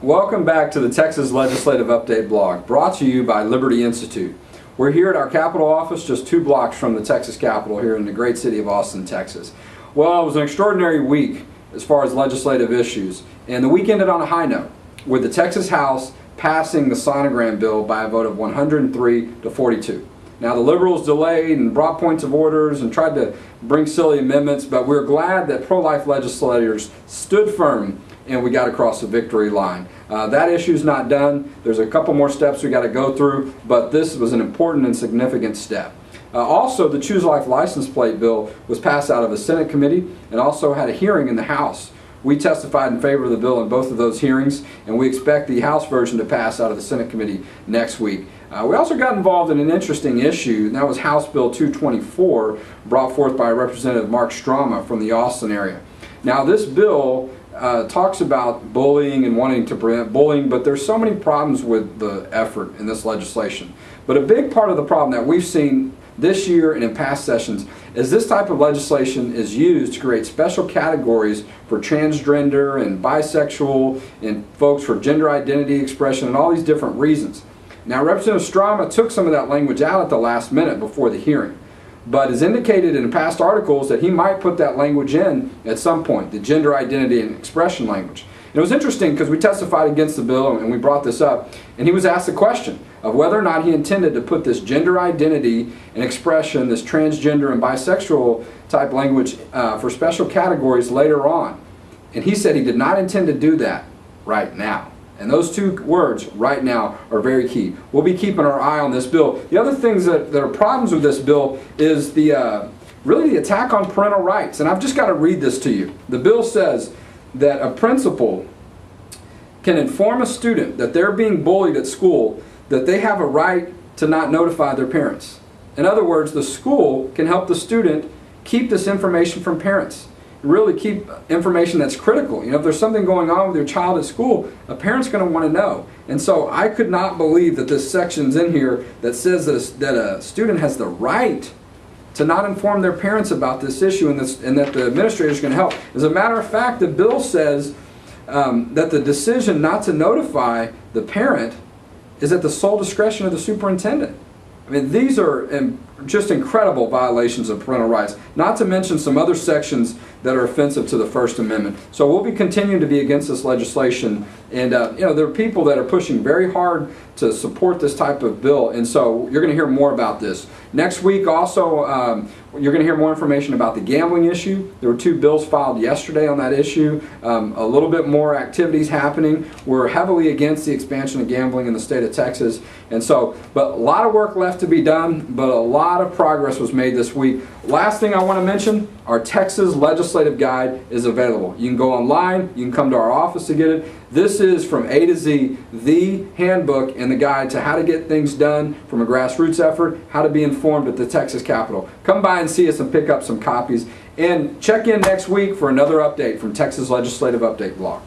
Welcome back to the Texas Legislative Update blog, brought to you by Liberty Institute. We're here at our Capitol office, just 2 blocks from the Texas Capitol here in the great city of Austin, Texas. Well, it was an extraordinary week as far as legislative issues, and the week ended on a high note, with the Texas House passing the sonogram bill by a vote of 103 to 42. Now, the Liberals delayed and brought points of orders and tried to bring silly amendments, but we're glad that pro-life legislators stood firm and we got across the victory line. That issue's not done. There's a couple more steps we got to go through, but this was an important and significant step. Also, the Choose Life license plate bill was passed out of a Senate committee and also had a hearing in the House. We testified in favor of the bill in both of those hearings, and we expect the House version to pass out of the Senate committee next week. We also got involved in an interesting issue, and that was House Bill 224, brought forth by Representative Mark Strama from the Austin area. Now, this bill talks about bullying and wanting to prevent bullying, but there's so many problems with the effort in this legislation. But a big part of the problem that we've seen this year and in past sessions is this type of legislation is used to create special categories for transgender and bisexual and folks for gender identity expression and all these different reasons. Now, Representative Strama took some of that language out at the last minute before the hearing, but has indicated in past articles that he might put that language in at some point, the gender identity and expression language. And it was interesting because we testified against the bill and we brought this up, and he was asked the question of whether or not he intended to put this gender identity and expression, this transgender and bisexual type language for special categories later on. And he said he did not intend to do that right now. And those 2 words, right now, are very key. We'll be keeping our eye on this bill. The other things that are problems with this bill is really the attack on parental rights. And I've just got to read this to you. The bill says that a principal can inform a student that they're being bullied at school, that they have a right to not notify their parents. In other words, the school can help the student keep this information from parents. Really keep information that's critical. You know, if there's something going on with your child at school, a parent's going to want to know. And so I could not believe that this section's in here that says that a student has the right to not inform their parents about this issue and that the administrator's going to help. As a matter of fact, the bill says that the decision not to notify the parent is at the sole discretion of the superintendent. I mean, these are just incredible violations of parental rights, not to mention some other sections that are offensive to the First Amendment. So we'll be continuing to be against this legislation, and you know, there are people that are pushing very hard to support this type of bill, and so you're going to hear more about this. Next week also, you're going to hear more information about the gambling issue. There were 2 bills filed yesterday on that issue. A little bit more activities happening. We're heavily against the expansion of gambling in the state of Texas, and so, but a lot of work left to be done, but a lot of progress was made this week. Last thing I want to mention, our Texas Legislative Guide is available. You can go online, you can come to our office to get it. This is from A to Z, the handbook and the guide to how to get things done from a grassroots effort, how to be informed at the Texas Capitol. Come by and see us and pick up some copies. And check in next week for another update from Texas Legislative Update blog.